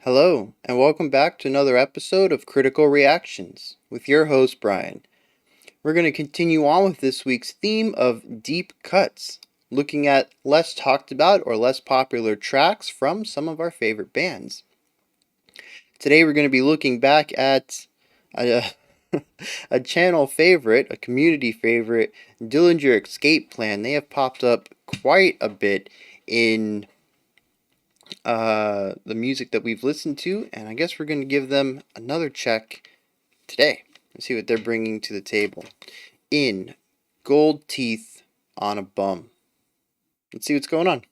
Hello, and welcome back to another episode of Critical Reactions with your host, Bryan. We're going to continue on with this week's theme of deep cuts, looking at less talked about or less popular tracks from some of our favorite bands. Today we're going to be looking back at a channel favorite, a community favorite, Dillinger Escape Plan. They have popped up quite a bit in the music that we've listened to, and I guess we're going to give them another check today and see what they're bringing to the table in Gold Teeth on a Bum. Let's see what's going on.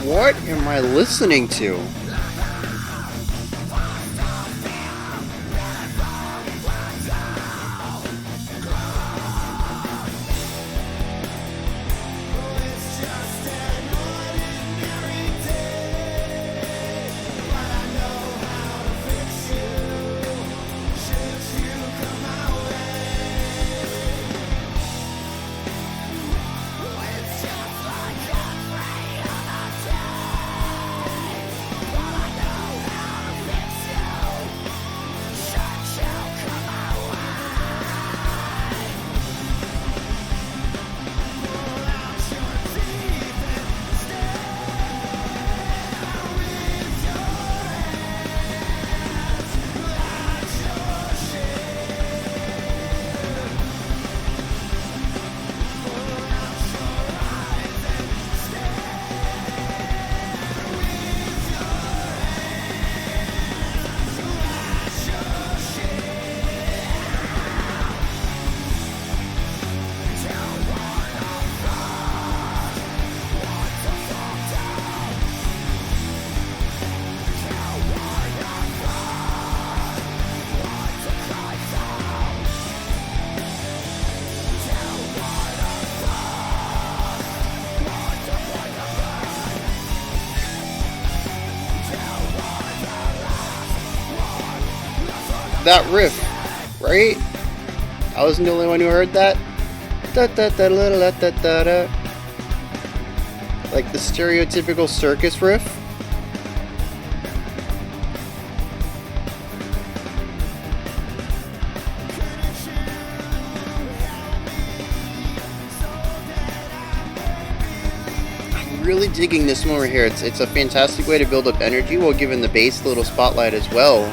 What am I listening to? That riff, right? I wasn't the only one who heard that. Like the stereotypical circus riff. really digging this one right here. It's a fantastic way to build up energy while giving the bass a little spotlight as well.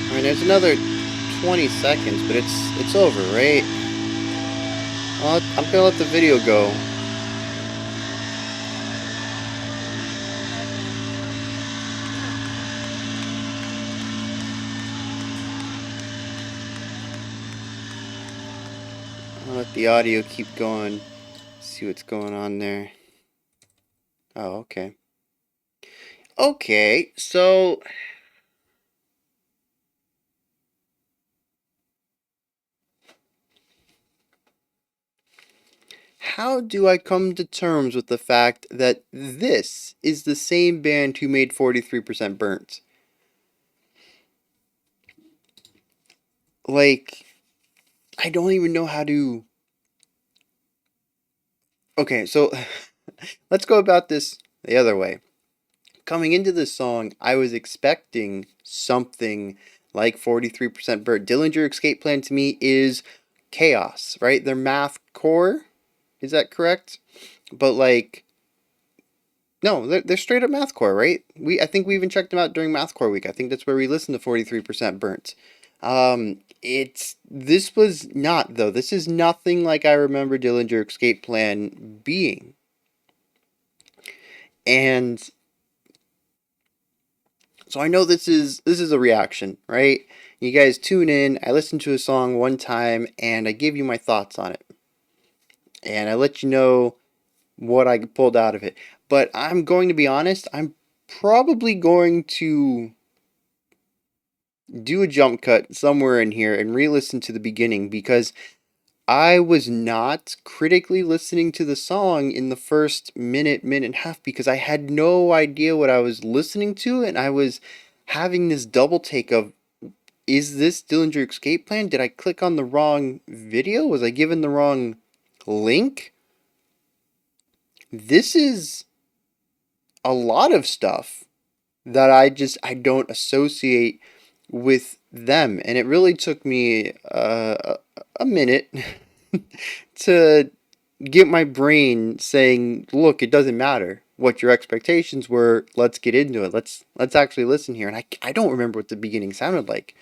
I mean, there's another 20 seconds, but it's over, right? I'm gonna let the video go. I'll let the audio keep going. See what's going on there. Oh, okay. Okay, so how do I come to terms with the fact that this is the same band who made 43% Burnt? Like, I don't even know how to... Okay, so let's go about this the other way. Coming into this song, I was expecting something like 43% Burnt. Dillinger Escape Plan to me is chaos, right? They're math core. Is that correct? But like, no, they're straight up mathcore, right? I think we even checked them out during mathcore week. I think that's where we listened to 43% Burnt. This was not though. This is nothing like I remember Dillinger Escape Plan being. And so I know this is a reaction, right? You guys tune in, I listen to a song one time and I give you my thoughts on it. And I let you know what I pulled out of it. But I'm going to be honest, I'm probably going to do a jump cut somewhere in here and re-listen to the beginning because I was not critically listening to the song in the first minute and a half because I had no idea what I was listening to, and I was having this double take of, is this Dillinger Escape Plan? Did I click on the wrong video? Was I given the wrong link? This is a lot of stuff that I don't associate with them, and it really took me a minute to get my brain saying, look, it doesn't matter what your expectations were, let's get into it, let's actually listen here. And I don't remember what the beginning sounded like.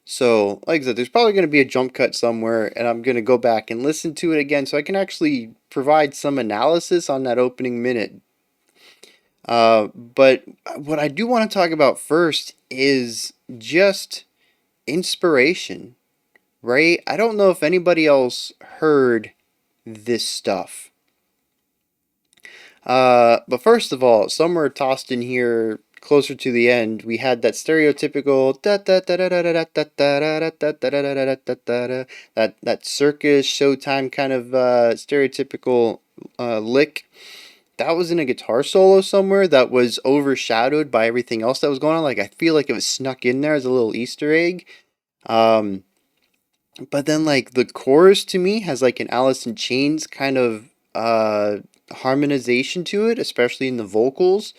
So like I said, there's probably going to be a jump cut somewhere, and I'm going to go back and listen to it again so I can actually provide some analysis on that opening minute. But what I do want to talk about first is just inspiration, right? I don't know if anybody else heard this stuff. But first of all, somewhere tossed in here closer to the end, we had that stereotypical that circus Showtime kind of stereotypical lick. That was in a guitar solo somewhere that was overshadowed by everything else that was going on. Like, I feel like it was snuck in there as a little Easter egg. But then, like, the chorus to me has, like, an Alice in Chains kind of harmonization to it, especially in the vocals.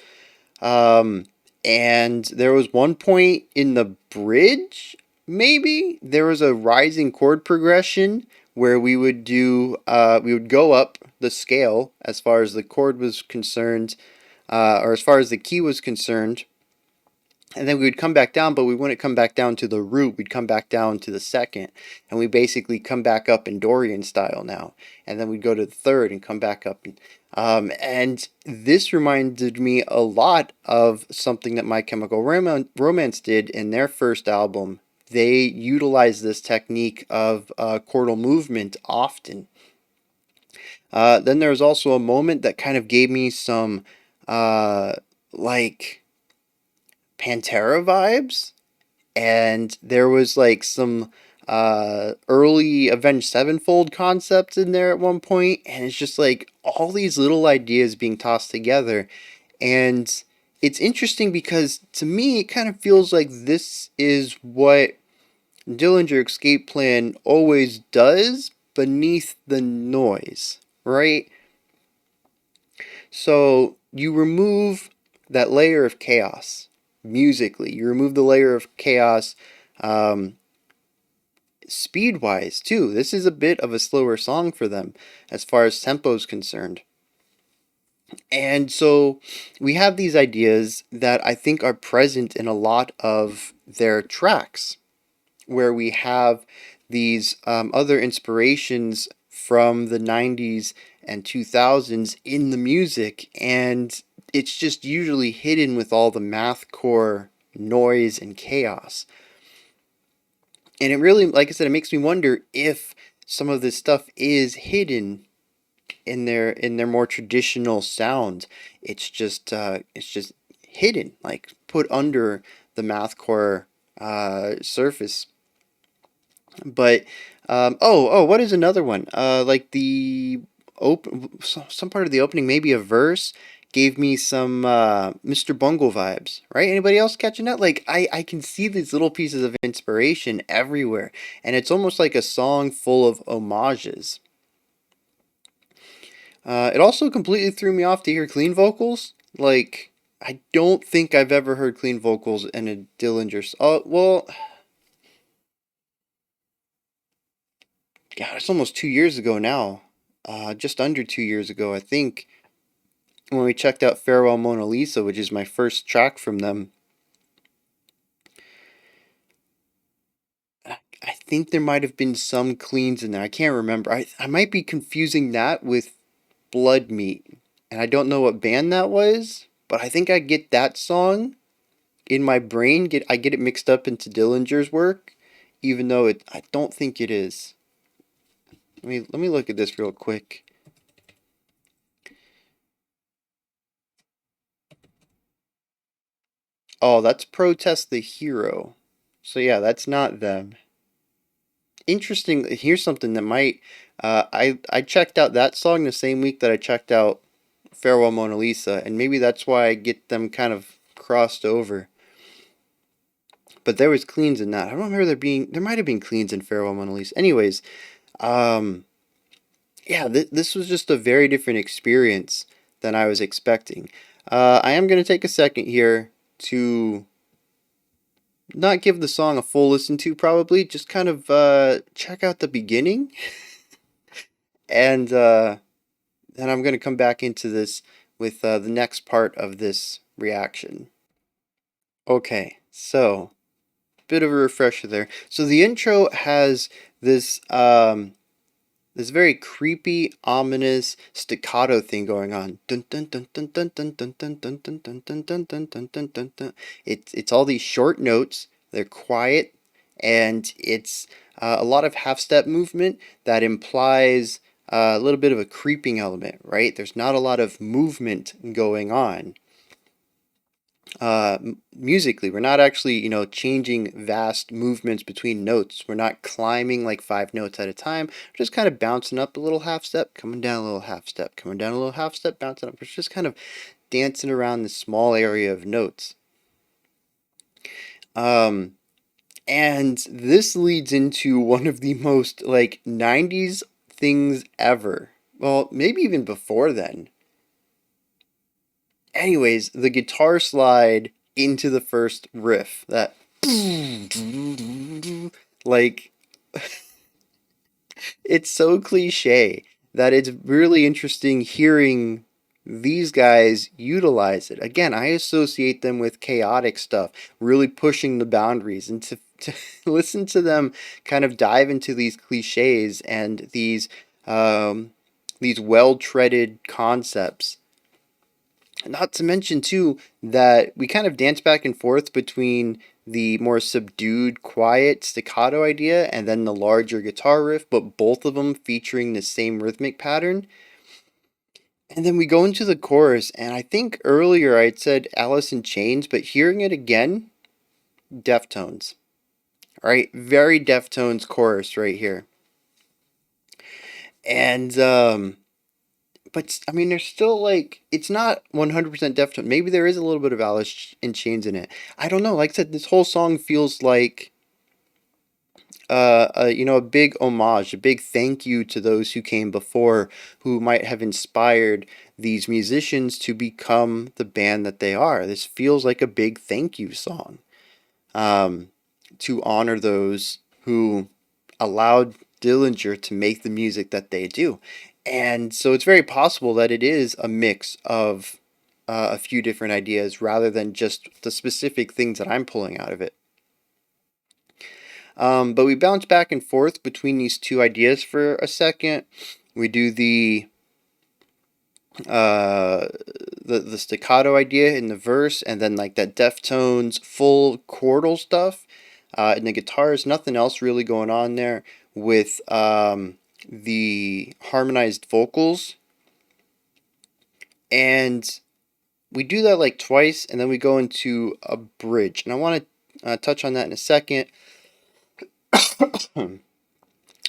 And there was one point in the bridge, maybe, there was a rising chord progression where we would go up the scale as far as the chord was concerned, or as far as the key was concerned. And then we would come back down, but we wouldn't come back down to the root. We'd come back down to the second, and we basically come back up in Dorian style now. And then we'd go to the third and come back up. And this reminded me a lot of something that My Chemical Romance did in their first album. They utilized this technique of chordal movement often. Then there was also a moment that kind of gave me some like Pantera vibes, and there was like some early Avenged Sevenfold concepts in there at one point, and it's just like all these little ideas being tossed together. And it's interesting because to me it kind of feels like this is what Dillinger Escape Plan always does beneath the noise, right? So you remove that layer of chaos musically. You remove the layer of chaos speed wise, too. This is a bit of a slower song for them as far as tempo is concerned. And so we have these ideas that I think are present in a lot of their tracks, where we have these other inspirations from the 90s and 2000s in the music, and it's just usually hidden with all the mathcore noise and chaos. And it really, like I said, it makes me wonder if some of this stuff is hidden in their more traditional sound. It's just hidden, like put under the mathcore surface. But what is another one? Like the some part of the opening, maybe a verse, gave me some Mr. Bungle vibes. Right? Anybody else catching that? Like I can see these little pieces of inspiration everywhere, and it's almost like a song full of homages. It also completely threw me off to hear clean vocals. Like I don't think I've ever heard clean vocals in a Dillinger. Oh well, God, it's almost 2 years ago now. Just under 2 years ago, I think, when we checked out Farewell Mona Lisa, which is my first track from them. I think there might have been some cleans in there. I can't remember. I might be confusing that with Blood Meat. And I don't know what band that was, but I think I get that song in my brain. I get it mixed up into Dillinger's work, even though I don't think it is. Let me look at this real quick. Oh, that's Protest the Hero. So yeah, that's not them. Interesting. Here's something that might. I checked out that song the same week that I checked out Farewell Mona Lisa, and maybe that's why I get them kind of crossed over. But there was cleans in that. I don't remember there might have been cleans in Farewell Mona Lisa. Anyways, um, yeah, this was just a very different experience than I was expecting. I am going to take a second here to not give the song a full listen to, probably just kind of check out the beginning, and then I'm going to come back into this with the next part of this reaction. Okay, so bit of a refresher there. So the intro has this this very creepy, ominous staccato thing going on. Dun dun dun dun dun dun dun dun dun dun dun dun dun dun dun dun dun dun. It's all these short notes. They're quiet, and it's a lot of half step movement that implies a little bit of a creeping element, right? There's not a lot of movement going on musically. We're not actually, changing vast movements between notes. We're not climbing like five notes at a time. We're just kind of bouncing up a little half step, coming down a little half step, coming down a little half step, bouncing up. We're just kind of dancing around this small area of notes. Um, and this leads into one of the most like 90s things ever. Well, maybe even before then. Anyways, the guitar slide into the first riff, that like it's so cliche that it's really interesting hearing these guys utilize it. Again, I associate them with chaotic stuff, really pushing the boundaries, and to listen to them kind of dive into these cliches and these well-treaded concepts. Not to mention, too, that we kind of dance back and forth between the more subdued, quiet staccato idea and then the larger guitar riff, but both of them featuring the same rhythmic pattern. And then we go into the chorus, and I think earlier I'd said Alice in Chains, but hearing it again, Deftones. All right, very Deftones chorus right here. And but I mean, there's still like it's not 100% Deftones. Maybe there is a little bit of Alice in Chains in it. I don't know. Like I said, this whole song feels like a big homage, a big thank you to those who came before, who might have inspired these musicians to become the band that they are. This feels like a big thank you song, to honor those who allowed Dillinger to make the music that they do. And so it's very possible that it is a mix of a few different ideas rather than just the specific things that I'm pulling out of it. But we bounce back and forth between these two ideas for a second. We do the staccato idea in the verse, and then like that Deftones full chordal stuff. In the guitars, nothing else really going on there with the harmonized vocals. And we do that like twice, and then we go into a bridge. And I want to touch on that in a second.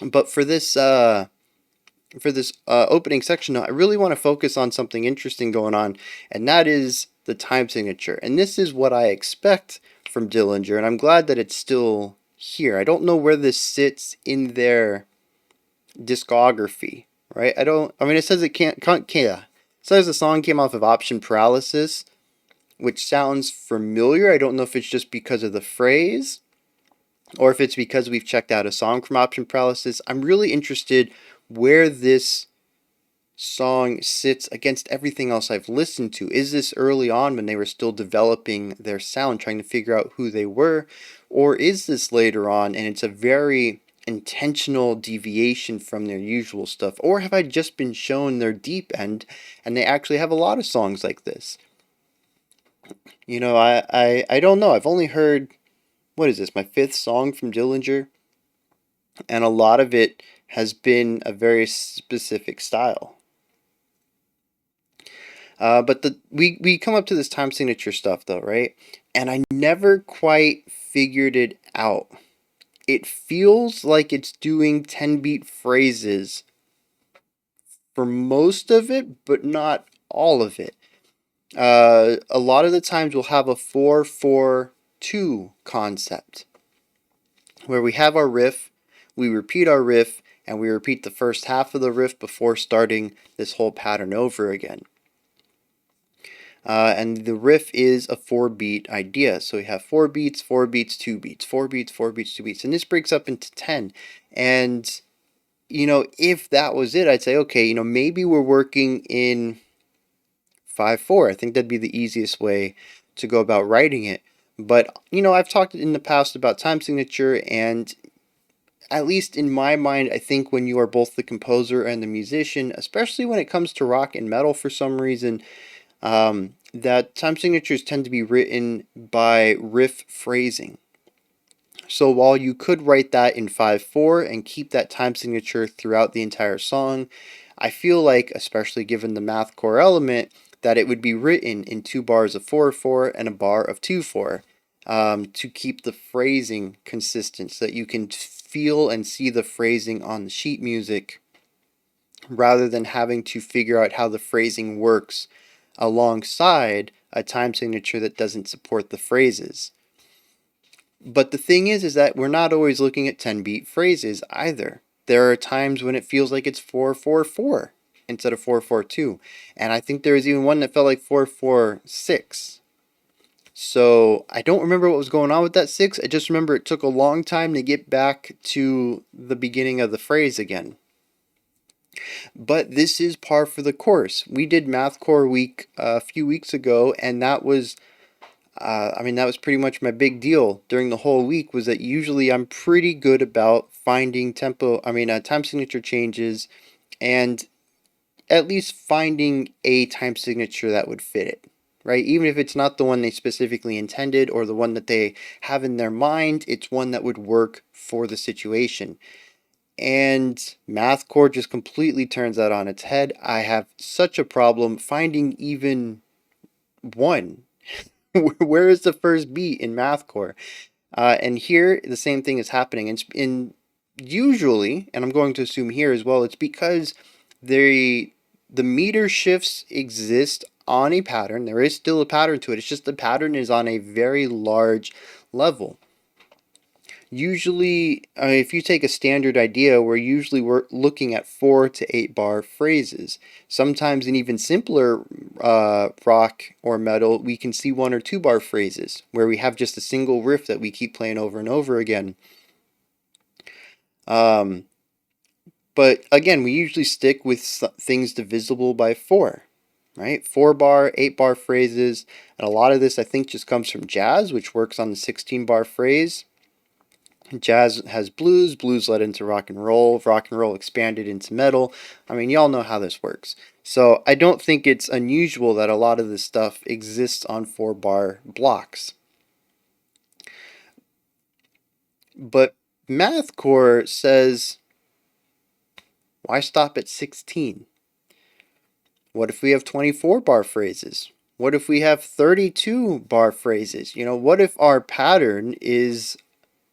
But for this opening section, I really want to focus on something interesting going on, and that is the time signature. And this is what I expect from Dillinger, and I'm glad that it's still here. I don't know where this sits in their discography, right? I mean, it says it says the song came off of Option Paralysis, which sounds familiar. I don't know if it's just because of the phrase, or if it's because we've checked out a song from Option Paralysis. I'm really interested where this song sits against everything else I've listened to. Is this early on when they were still developing their sound, trying to figure out who they were? Or is this later on and it's a very intentional deviation from their usual stuff? Or have I just been shown their deep end and they actually have a lot of songs like this? I don't know. I've only heard, what is this, my fifth song from Dillinger? And a lot of it has been a very specific style. But we come up to this time signature stuff though, right? And I never quite figured it out. It feels like it's doing 10-beat phrases for most of it, but not all of it. A lot of the times we'll have a 4-4-2 concept where we have our riff, we repeat our riff, and we repeat the first half of the riff before starting this whole pattern over again. And the riff is a 4-beat idea. So we have 4 beats, 4 beats, 2 beats, 4 beats, 4 beats, 2 beats. And this breaks up into 10. And, if that was it, I'd say, okay, maybe we're working in 5-4. I think that'd be the easiest way to go about writing it. But, I've talked in the past about time signature, and at least in my mind, I think when you are both the composer and the musician, especially when it comes to rock and metal for some reason, that time signatures tend to be written by riff phrasing. So while you could write that in 5-4 and keep that time signature throughout the entire song, I feel like, especially given the mathcore element, that it would be written in 2 bars of 4-4 and a bar of 2-4, to keep the phrasing consistent so that you can feel and see the phrasing on the sheet music rather than having to figure out how the phrasing works alongside a time signature that doesn't support the phrases. But the thing is that we're not always looking at 10-beat phrases either. There are times when it feels like it's 4-4-4 instead of 4-4-2. And I think there was even one that felt like 4-4-6. So I don't remember what was going on with that 6. I just remember it took a long time to get back to the beginning of the phrase again. But this is par for the course. We did Math Core Week a few weeks ago, and that was pretty much my big deal during the whole week, was that usually I'm pretty good about finding time signature changes, and at least finding a time signature that would fit it, right? Even if it's not the one they specifically intended or the one that they have in their mind, it's one that would work for the situation. And Math Core just completely turns that on its head. I have such a problem finding even one. Where is the first beat in Math Core? And here, the same thing is happening. Usually, and I'm going to assume here as well, it's because the meter shifts exist on a pattern. There is still a pattern to it. It's just the pattern is on a very large level. Usually, if you take a standard idea, we're looking at 4 to 8 bar phrases. Sometimes in even simpler rock or metal, we can see 1 or 2 bar phrases where we have just a single riff that we keep playing over and over again. But again, we usually stick with things divisible by 4, right? 4 bar, 8 bar phrases. And a lot of this, I think, just comes from jazz, which works on the 16 bar phrase. Jazz has blues, blues led into rock and roll expanded into metal. I mean, y'all know how this works. So I don't think it's unusual that a lot of this stuff exists on 4 bar blocks. But Mathcore says, why stop at 16? What if we have 24 bar phrases? What if we have 32 bar phrases? What if our pattern is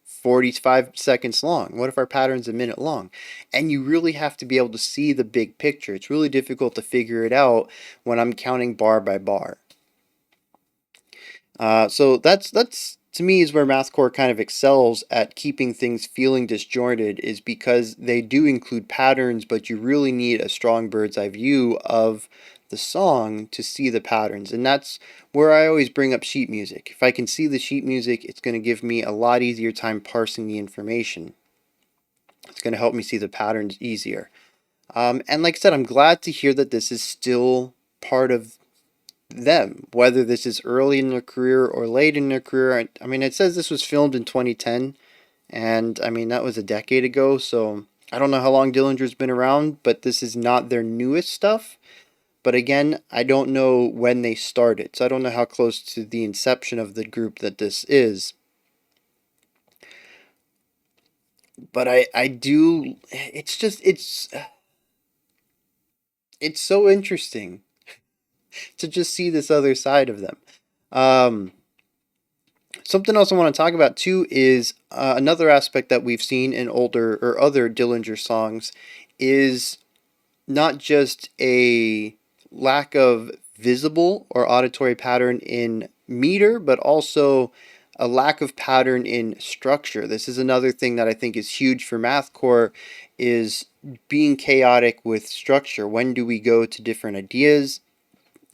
45 seconds long? What if our pattern's a minute long? And you really have to be able to see the big picture. It's really difficult to figure it out when I'm counting bar by bar. So that's to me is where Mathcore kind of excels at keeping things feeling disjointed, is because they do include patterns, but you really need a strong bird's eye view of the song to see the patterns. And that's where I always bring up sheet music. If I can see the sheet music, it's going to give me a lot easier time parsing the information. It's going to help me see the patterns easier. And like I said, I'm glad to hear that this is still part of them, whether this is early in their career or late in their career. I mean, it says this was filmed in 2010, and I mean, that was a decade ago, so I don't know how long Dillinger's been around, but this is not their newest stuff. But again, I don't know when they started, so I don't know how close to the inception of the group that this is. But I do, it's so interesting to just see this other side of them. Something else I want to talk about too is another aspect that we've seen in older or other Dillinger songs is not just a lack of visible or auditory pattern in meter, but also a lack of pattern in structure. This is another thing that I think is huge for mathcore, is being chaotic with structure. When do we go to different ideas?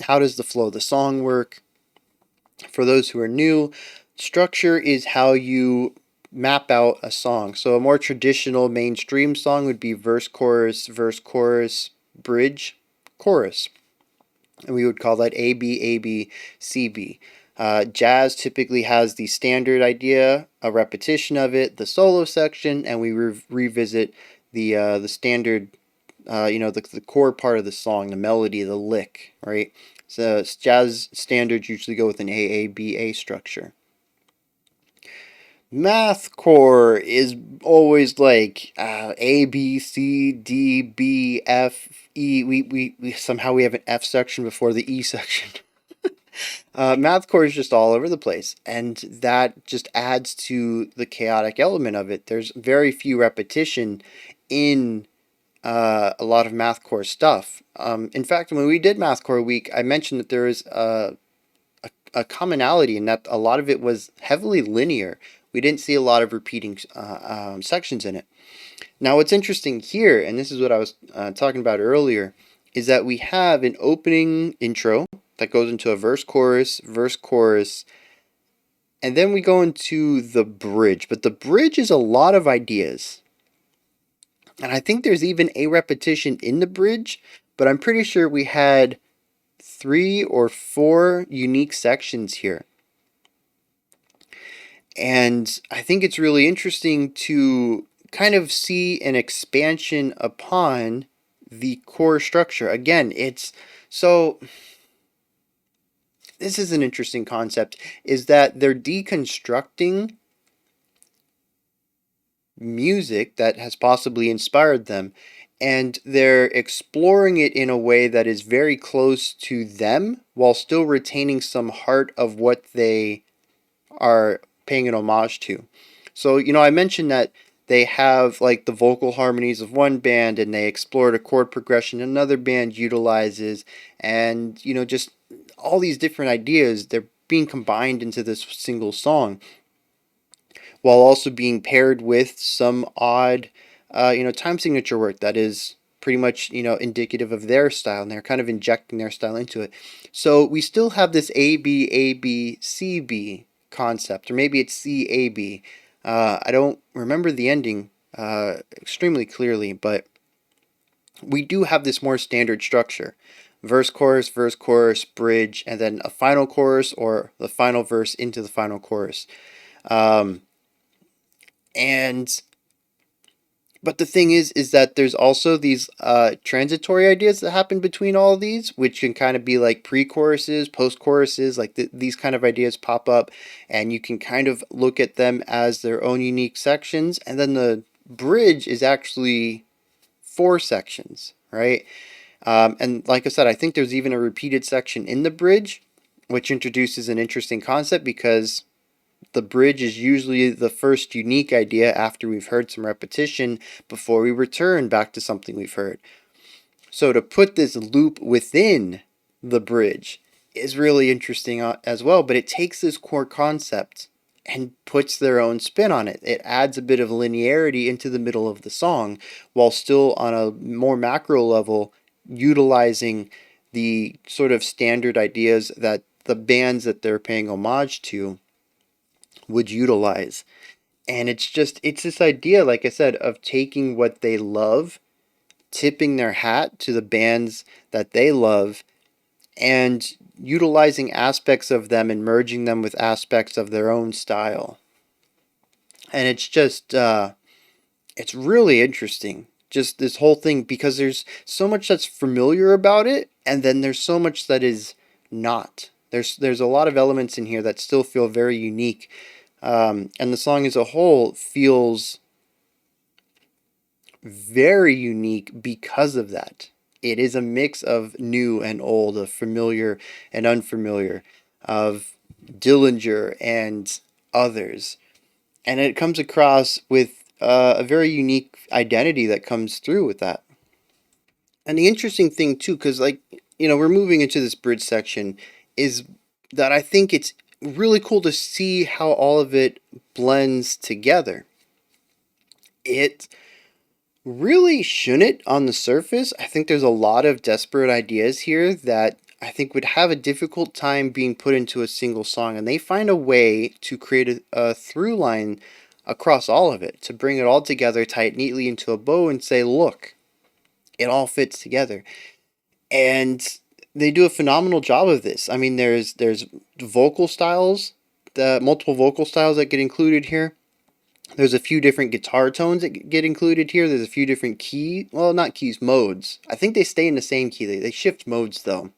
How does the flow of the song work? For those who are new, structure is how you map out a song. So a more traditional mainstream song would be verse, chorus, bridge, chorus. And we would call that A, B, A, B, C, B. Jazz typically has the standard idea, a repetition of it, the solo section, and we revisit the standard, the core part of the song, the melody, the lick, right? So jazz standards usually go with an AABA structure. Mathcore is always like A, B, C, D, B, F, E. We somehow we have an F section before the E section. Mathcore is just all over the place, and that just adds to the chaotic element of it. There's very few repetition in a lot of mathcore stuff. In fact, when we did Mathcore Week, I mentioned that there is a commonality in that a lot of it was heavily linear. We didn't see a lot of repeating sections in it. Now, what's interesting here, and this is what I was talking about earlier, is that we have an opening intro that goes into a verse, chorus, and then we go into the bridge. But the bridge is a lot of ideas. And I think there's even a repetition in the bridge, but I'm pretty sure we had 3 or 4 unique sections here. And I think it's really interesting to kind of see an expansion upon the core structure. Again, it's so this is an interesting concept, is that they're deconstructing music that has possibly inspired them, and they're exploring it in a way that is very close to them while still retaining some heart of what they are paying an homage to. So, I mentioned that they have like the vocal harmonies of one band and they explored a chord progression another band utilizes, and just all these different ideas, they're being combined into this single song while also being paired with some odd time signature work that is pretty much indicative of their style, and they're kind of injecting their style into it. So we still have this A B concept, or maybe it's CAB. I don't remember the ending extremely clearly, but we do have this more standard structure: verse, chorus, bridge, and then a final chorus or the final verse into the final chorus. Um, and But the thing is that there's also these transitory ideas that happen between all of these, which can kind of be like pre-choruses, post-choruses, like these kind of ideas pop up, and you can kind of look at them as their own unique sections. And then the bridge is actually 4 sections, right? And like I said, I think there's even a repeated section in the bridge, which introduces an interesting concept because the bridge is usually the first unique idea after we've heard some repetition before we return back to something we've heard. So to put this loop within the bridge is really interesting as well, but it takes this core concept and puts their own spin on it. It adds a bit of linearity into the middle of the song while still on a more macro level utilizing the sort of standard ideas that the bands that they're paying homage to would utilize. And it's this idea, like I said, of taking what they love, tipping their hat to the bands that they love, and utilizing aspects of them and merging them with aspects of their own style. And it's really interesting, just this whole thing, because there's so much that's familiar about it, and then there's so much that is not. There's a lot of elements in here that still feel very unique. And the song as a whole feels very unique because of that. It is a mix of new and old, of familiar and unfamiliar, of Dillinger and others. And it comes across with a very unique identity that comes through with that. And the interesting thing, too, because, like, we're moving into this bridge section, is that I think it's really cool to see how all of it blends together. It really shouldn't on the surface. I think there's a lot of desperate ideas here that I think would have a difficult time being put into a single song, and they find a way to create a through line across all of it, to bring it all together, tie it neatly into a bow, and say, look, it all fits together. And they do a phenomenal job of this. I mean, there's vocal styles, the multiple vocal styles that get included here. There's a few different guitar tones that get included here. There's a few different not keys, modes. I think they stay in the same key. They shift modes though.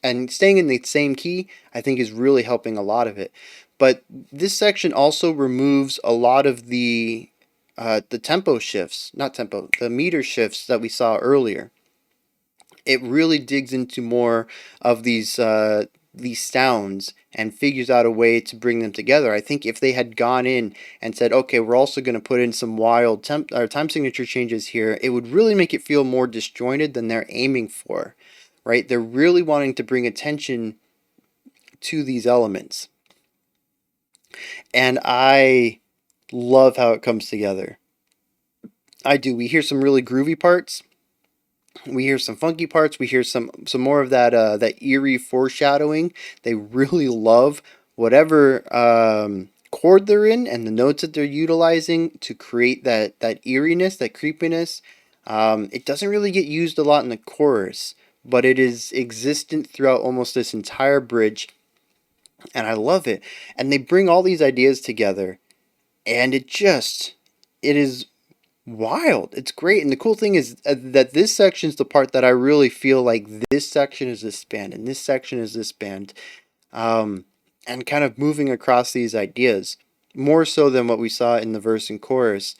And staying in the same key, I think, is really helping a lot of it. But this section also removes a lot of the tempo shifts, not tempo, the meter shifts that we saw earlier. It really digs into more of these sounds and figures out a way to bring them together. I think if they had gone in and said, okay, we're also going to put in some wild time signature changes here, it would really make it feel more disjointed than they're aiming for, right? They're really wanting to bring attention to these elements. And I love how it comes together. I do. We hear some really groovy parts. We hear some funky parts. We hear some more of that eerie foreshadowing. They really love whatever chord they're in and the notes that they're utilizing to create that eeriness, that creepiness. It doesn't really get used a lot in the chorus, but it is existent throughout almost this entire bridge, and I love it. And they bring all these ideas together, and it is wild. It's great. And the cool thing is that this section is the part that I really feel like this section is this band and this section is this band. And kind of moving across these ideas more so than what we saw in the verse and chorus.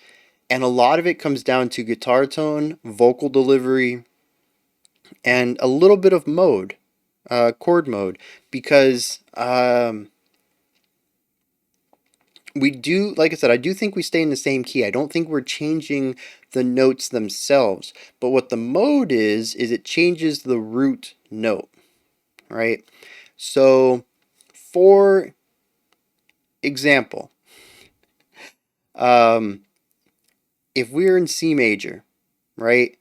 And a lot of it comes down to guitar tone, vocal delivery, and a little bit of mode, chord mode, because we do, like I said, I do think we stay in the same key. I don't think we're changing the notes themselves. But what the mode is it changes the root note, right? So, for example, if we're in C major, right,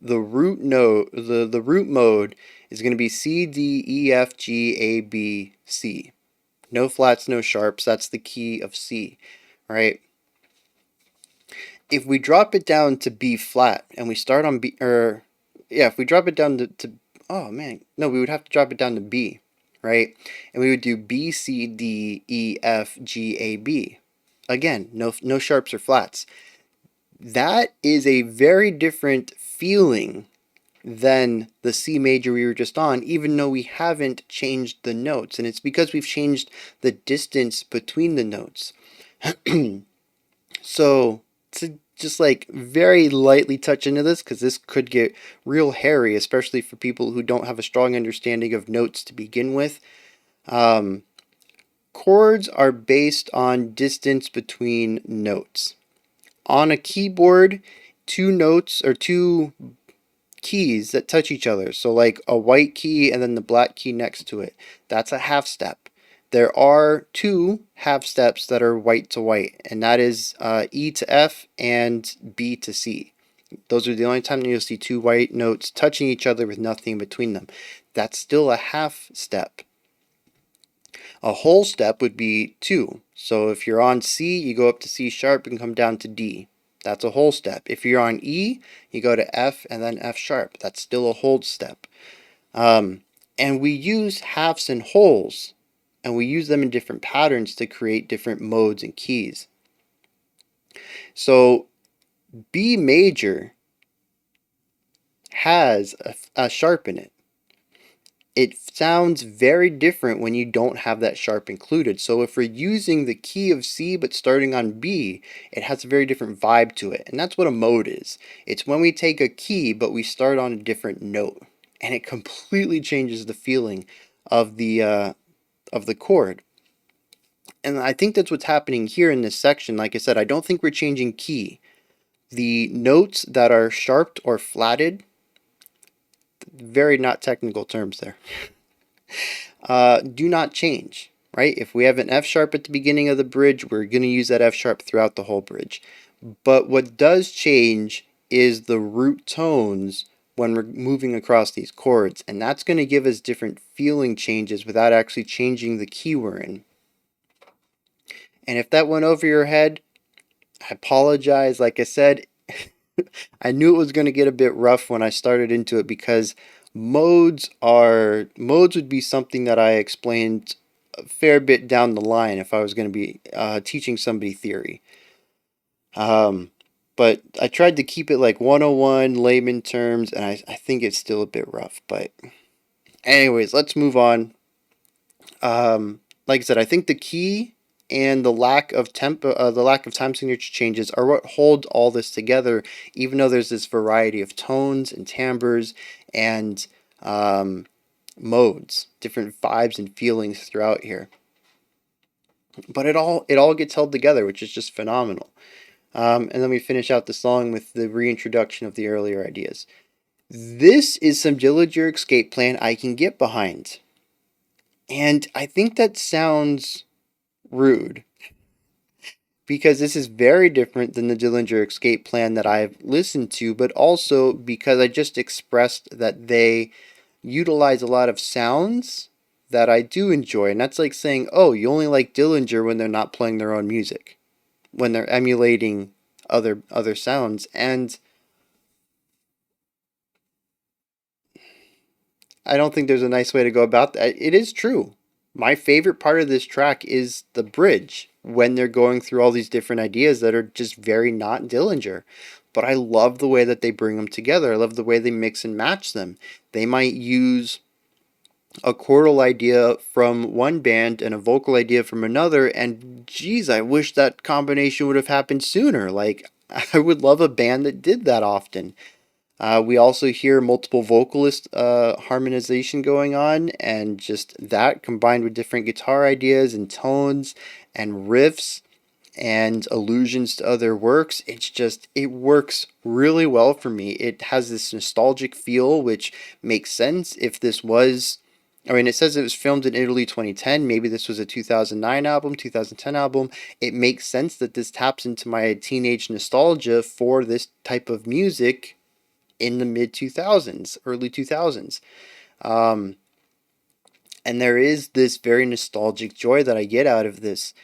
the root note, the root mode is going to be C, D, E, F, G, A, B, C. No flats, no sharps. That's the key of C, right? If we drop it down to B flat and we start on B, if we drop it down to oh man, no, we would have to drop it down to B, right? And we would do B, C, D, E, F, G, A, B. Again, no sharps or flats. That is a very different feeling than the C major we were just on, even though we haven't changed the notes. And it's because we've changed the distance between the notes. So, to just like very lightly touch into this, because this could get real hairy, especially for people who don't have a strong understanding of notes to begin with. Chords are based on distance between notes. On a keyboard, two notes or two keys that touch each other. So like a white key and then the black key next to it. That's a half step. There are two half steps that are white to white, and that is E to F and B to C. Those are the only time that you'll see two white notes touching each other with nothing between them. That's still a half step. A whole step would be two. So if you're on C, you go up to C sharp and come down to D. That's a whole step. If you're on E, you go to F and then F sharp. That's still a whole step. And we use halves and wholes, and we use them in different patterns to create different modes and keys. So B major has a sharp in it. It sounds very different when you don't have that sharp included. So if we're using the key of C but starting on B, it has a very different vibe to it. And that's what a mode is. It's when we take a key but we start on a different note. And it completely changes the feeling of the chord. And I think that's what's happening here in this section. Like I said, I don't think we're changing key. The notes that are sharped or flatted, very not technical terms there, do not change, right? If we have an F sharp at the beginning of the bridge, we're going to use that F sharp throughout the whole bridge. But what does change is the root tones when we're moving across these chords, and that's going to give us different feeling changes without actually changing the key we're in. And if that went over your head, I apologize. Like I said, I knew it was going to get a bit rough when I started into it, because modes would be something that I explained a fair bit down the line if I was going to be teaching somebody theory. But I tried to keep it like 101 layman terms, and I think it's still a bit rough. But anyways, let's move on. Like I said, I think the key and the lack of time signature changes are what hold all this together, even though there's this variety of tones and timbres and modes, different vibes and feelings throughout here. But it all gets held together, which is just phenomenal. And then we finish out the song with the reintroduction of the earlier ideas. This is some Dillinger Escape Plan I can get behind. And I think that sounds rude, because this is very different than the Dillinger Escape Plan that I've listened to, but also because I just expressed that they utilize a lot of sounds that I do enjoy, and that's like saying, oh, you only like Dillinger when they're not playing their own music, when they're emulating other sounds. And I don't think there's a nice way to go about that. It is true. My favorite part of this track is the bridge when they're going through all these different ideas that are just very not Dillinger. But I love the way that they bring them together. I love the way they mix and match them. They might use a chordal idea from one band and a vocal idea from another, and geez, I wish that combination would have happened sooner. Like, I would love a band that did that often. We also hear multiple vocalist harmonization going on, and just that combined with different guitar ideas and tones and riffs and allusions to other works. It works really well for me. It has this nostalgic feel, which makes sense if this was. I mean, it says it was filmed in Italy 2010. Maybe this was a 2009 album, 2010 album. It makes sense that this taps into my teenage nostalgia for this type of music in the mid 2000s, early 2000s. Um, and there is this very nostalgic joy that I get out of this.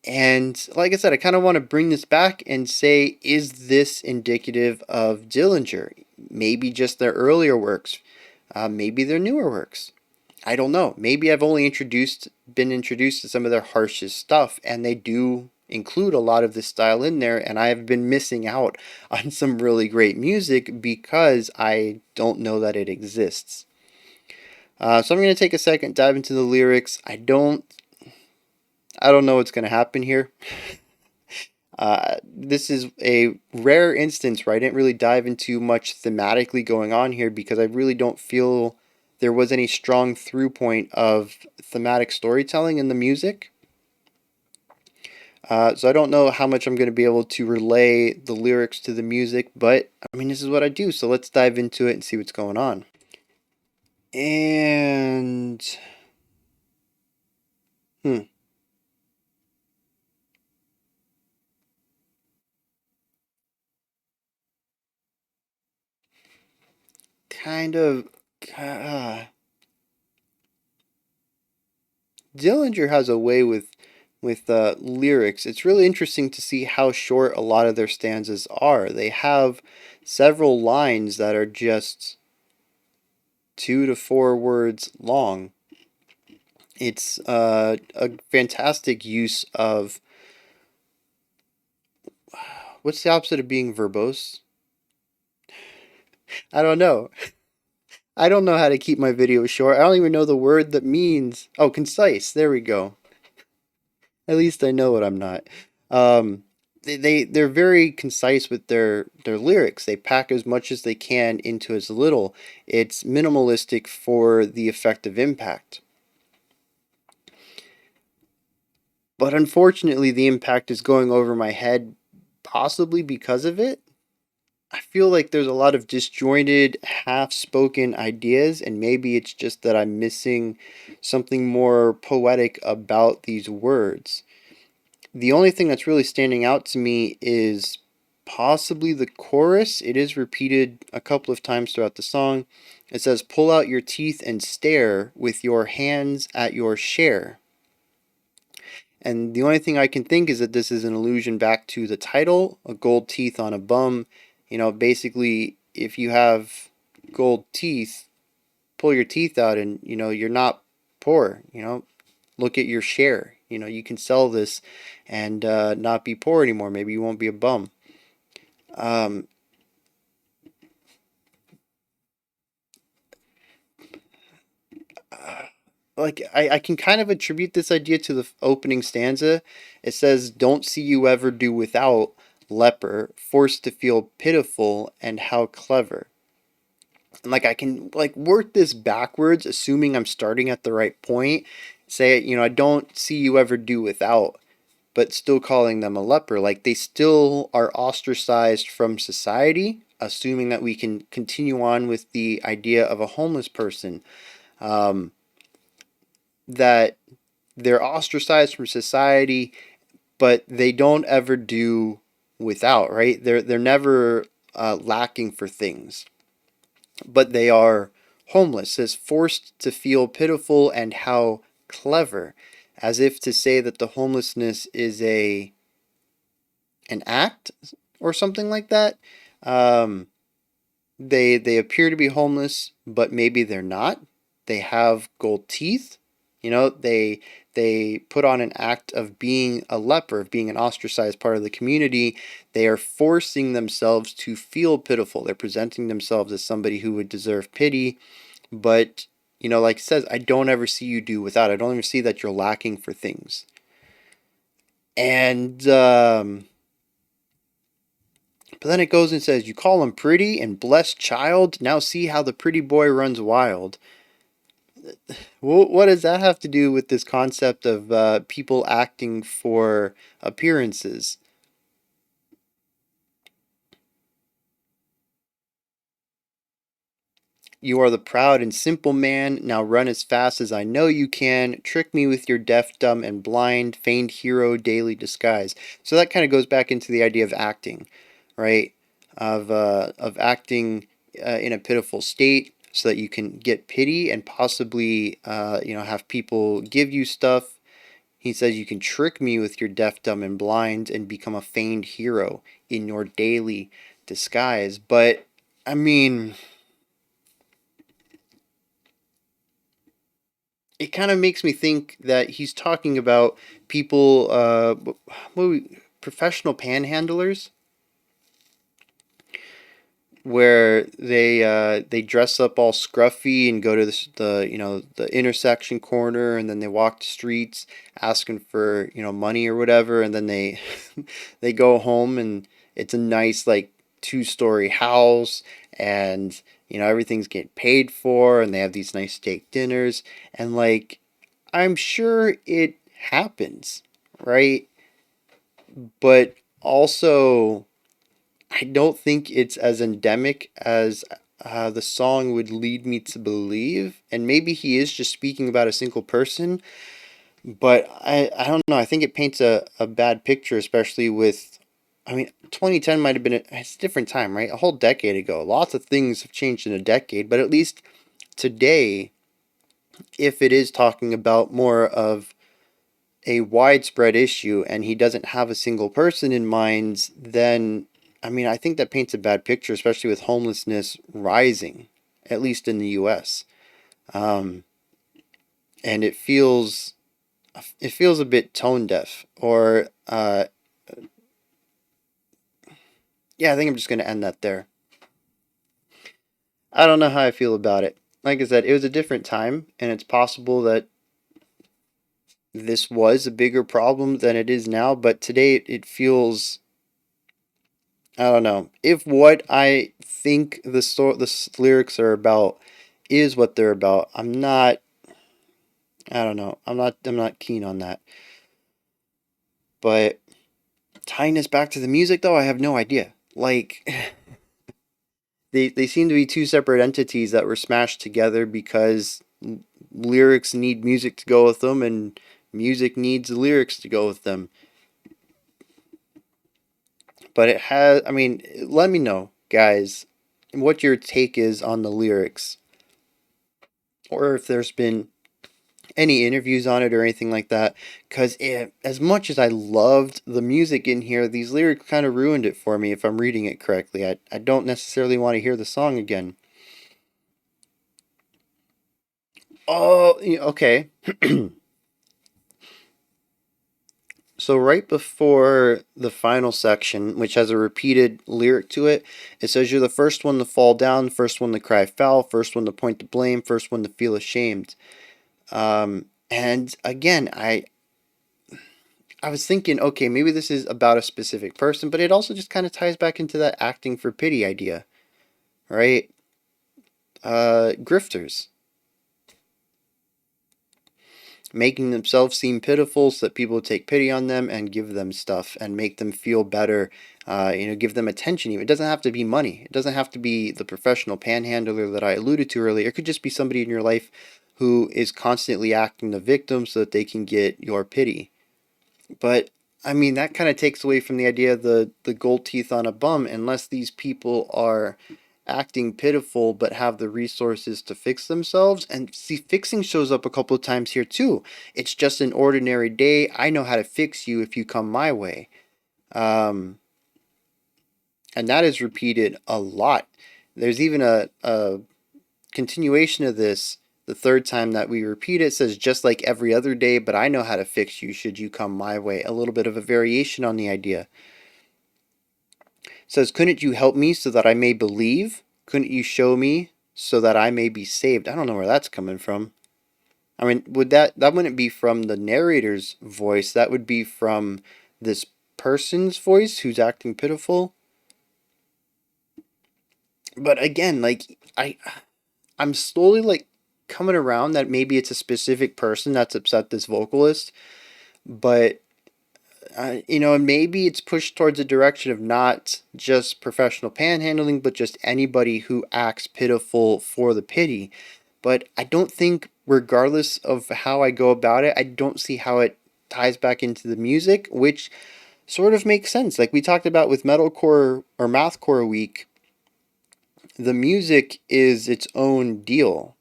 And like I said, I kind of want to bring this back and say, is this indicative of Dillinger? Maybe just their earlier works, maybe their newer works. I don't know. Maybe I've only been introduced to some of their harshest stuff, and they do include a lot of this style in there, and I have been missing out on some really great music because I don't know that it exists. So I'm going to take a second, dive into the lyrics. I don't know what's going to happen here. This is a rare instance where I didn't really dive into much thematically going on here because I really don't feel there was any strong through point of thematic storytelling in the music. So I don't know how much I'm going to be able to relay the lyrics to the music, but I mean, this is what I do, so let's dive into it and see what's going on. And. Hmm. Kind of. Uh, Dillinger has a way with lyrics. It's really interesting to see how short a lot of their stanzas are. They have several lines that are just 2 to 4 words long. It's a fantastic use of what's the opposite of being verbose? I don't know. I don't know how to keep my videos short. I don't even know the word that means. Oh, concise. There we go. At least I know what I'm not. Um, they're very concise with their lyrics. They pack as much as they can into as little. It's minimalistic for the effective impact. But unfortunately, the impact is going over my head, possibly because of it. I feel like there's a lot of disjointed, half spoken ideas, and maybe it's just that I'm missing something more poetic about these words. The only thing that's really standing out to me is possibly the chorus. It is repeated a couple of times throughout the song. It says, pull out your teeth and stare with your hands at your share. And the only thing I can think is that this is an allusion back to the title, A Gold Teeth on a Bum. You know, basically, if you have gold teeth, pull your teeth out and, you know, you're not poor. You know, look at your share. You know, you can sell this and not be poor anymore. Maybe you won't be a bum. Um, like I can kind of attribute this idea to the opening stanza. It says, "Don't see you ever do without leper, forced to feel pitiful and how clever." And like I can like work this backwards, assuming I'm starting at the right point. Say, you know, I don't see you ever do without, but still calling them a leper. Like they still are ostracized from society, assuming that we can continue on with the idea of a homeless person. Um, that they're ostracized from society, but they don't ever do without, right? They're never lacking for things, but they are homeless, is forced to feel pitiful and how clever, as if to say that the homelessness is a an act or something like that. Um, they appear to be homeless, but maybe they're not. They have gold teeth. They put on an act of being a leper, of being an ostracized part of the community. They are forcing themselves to feel pitiful. They're presenting themselves as somebody who would deserve pity, but like it says, I don't ever see you do without. I don't ever see that you're lacking for things. And but then it goes and says, you call him pretty and blessed child. Now see how the pretty boy runs wild. What does that have to do with this concept of people acting for appearances? You are the proud and simple man. Now run as fast as I know you can. Trick me with your deaf, dumb, and blind, feigned hero daily disguise. So that kind of goes back into the idea of acting, right? Of acting in a pitiful state so that you can get pity and possibly have people give you stuff. He says you can trick me with your deaf, dumb, and blind and become a feigned hero in your daily disguise. But I mean, it kind of makes me think that he's talking about people, professional panhandlers, where they dress up all scruffy and go to the intersection corner, and then they walk the streets asking for money or whatever, and then they they go home and it's a nice like 2-story house, and everything's getting paid for, and they have these nice steak dinners, and like I'm sure it happens, right? But also I don't think it's as endemic as the song would lead me to believe. And maybe he is just speaking about a single person, but I don't know. I think it paints a bad picture, especially with, I mean, 2010 might have been, it's a different time, right? A whole decade ago. Lots of things have changed in a decade, but at least today, if it is talking about more of a widespread issue and he doesn't have a single person in mind, then I mean, I think that paints a bad picture, especially with homelessness rising, at least in the U.S. Um, and it feels a bit tone deaf. Or yeah, I think I'm just gonna end that there. I don't know how I feel about it. Like I said, it was a different time, and it's possible that this was a bigger problem than it is now. But today, it feels, I don't know. If what I think the lyrics are about is what they're about, I don't know. I'm not keen on that. But tying this back to the music though, I have no idea. Like they seem to be two separate entities that were smashed together because lyrics need music to go with them and music needs lyrics to go with them. But it has, I mean, let me know, guys, what your take is on the lyrics, or if there's been any interviews on it or anything like that. Because as much as I loved the music in here, these lyrics kind of ruined it for me if I'm reading it correctly. I don't necessarily want to hear the song again. Oh, okay. So right before the final section, which has a repeated lyric to it, it says you're the first one to fall down, first one to cry foul, first one to point the blame, first one to feel ashamed. And again, I was thinking, okay, maybe this is about a specific person, but it also just kind of ties back into that acting for pity idea, right? Grifters, making themselves seem pitiful so that people take pity on them and give them stuff and make them feel better. Give them attention. Even it doesn't have to be money. It doesn't have to be the professional panhandler that I alluded to earlier. It could just be somebody in your life who is constantly acting the victim so that they can get your pity. But I mean, that kind of takes away from the idea of the gold teeth on a bum, unless these people are acting pitiful but have the resources to fix themselves. And see, fixing shows up a couple of times here too. It's just an ordinary day. I know how to fix you if you come my way. Um, and that is repeated a lot. There's even a continuation of this. The third time that we repeat it says, just like every other day, but I know how to fix you should you come my way. A little bit of a variation on the idea. It says, couldn't you help me so that I may believe? Couldn't you show me so that I may be saved? I don't know where that's coming from. I mean, that wouldn't be from the narrator's voice. That would be from this person's voice who's acting pitiful. But again, like I'm slowly like coming around that maybe it's a specific person that's upset this vocalist, but maybe it's pushed towards a direction of not just professional panhandling, but just anybody who acts pitiful for the pity. But I don't think, regardless of how I go about it, I don't see how it ties back into the music, which sort of makes sense. Like we talked about with metalcore or mathcore week, the music is its own deal.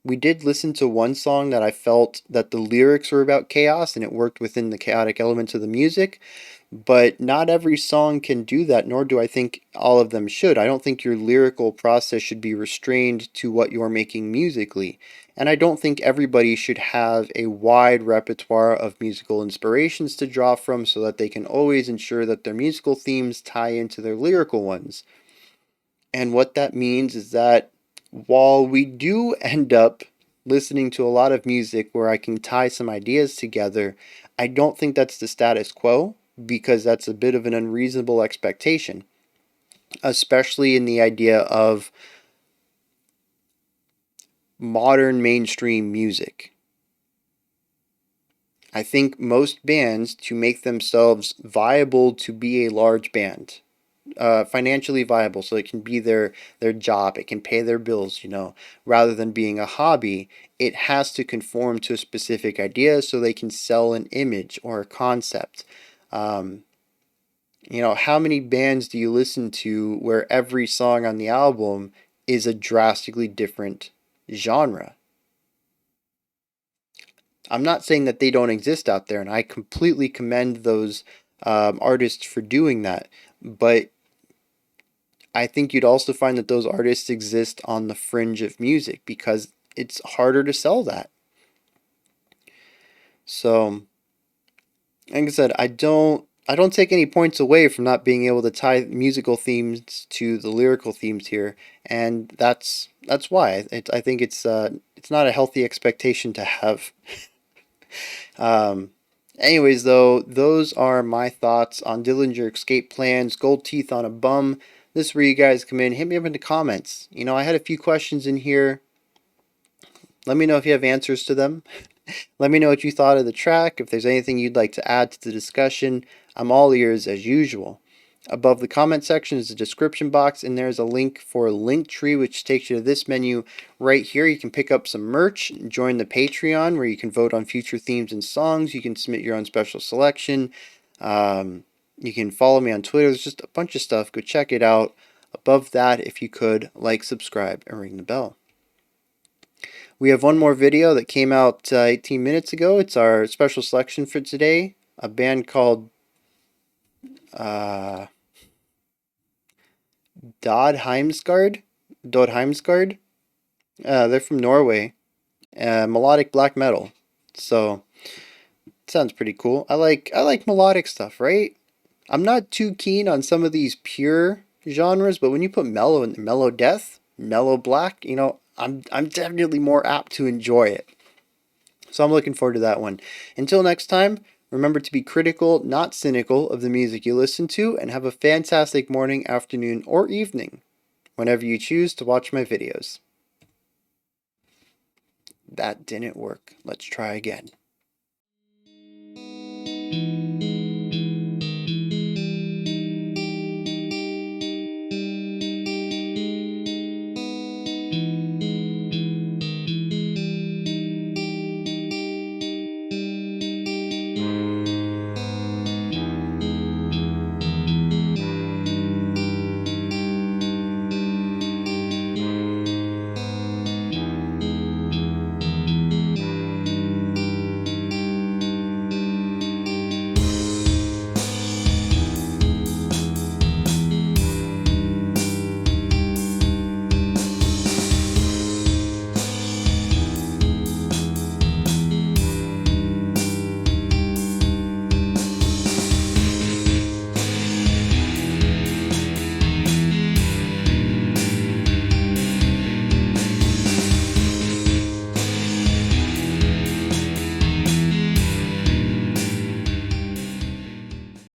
We did listen to one song that I felt that the lyrics were about chaos and it worked within the chaotic elements of the music, but not every song can do that, nor do I think all of them should. I don't think your lyrical process should be restrained to what you're making musically. And I don't think everybody should have a wide repertoire of musical inspirations to draw from so that they can always ensure that their musical themes tie into their lyrical ones. And what that means is that while we do end up listening to a lot of music where I can tie some ideas together, I don't think that's the status quo, because that's a bit of an unreasonable expectation, especially in the idea of modern mainstream music. I think most bands, to make themselves viable to be a large band, financially viable, so it can be their job, it can pay their bills, rather than being a hobby, it has to conform to a specific idea so they can sell an image or a concept. How many bands do you listen to where every song on the album is a drastically different genre? I'm not saying that they don't exist out there, and I completely commend those artists for doing that, but I think you'd also find that those artists exist on the fringe of music because it's harder to sell that. So, like I said, I don't take any points away from not being able to tie musical themes to the lyrical themes here, and that's why I think it's not a healthy expectation to have. Anyways, though, those are my thoughts on Dillinger Escape Plans, Gold Teeth on a Bum. This is where you guys come in. Hit me up in the comments. I had a few questions in here. Let me know if you have answers to them. Let me know what you thought of the track. If there's anything you'd like to add to the discussion, I'm all ears as usual. Above the comment section is a description box, and there's a link for Linktree, which takes you to this menu right here. You can pick up some merch, join the Patreon, where you can vote on future themes and songs. You can submit your own special selection. You can follow me on Twitter. There's just a bunch of stuff. Go check it out. Above that, if you could, like, subscribe, and ring the bell. We have one more video that came out 18 minutes ago. It's our special selection for today. A band called Dodheimsgard. They're from Norway. Melodic black metal. So it sounds pretty cool. I like melodic stuff, right? I'm not too keen on some of these pure genres, but when you put mellow and mellow death, mellow black, I'm definitely more apt to enjoy it. So I'm looking forward to that one. Until next time, remember to be critical, not cynical, of the music you listen to, and have a fantastic morning, afternoon, or evening whenever you choose to watch my videos. That didn't work. Let's try again.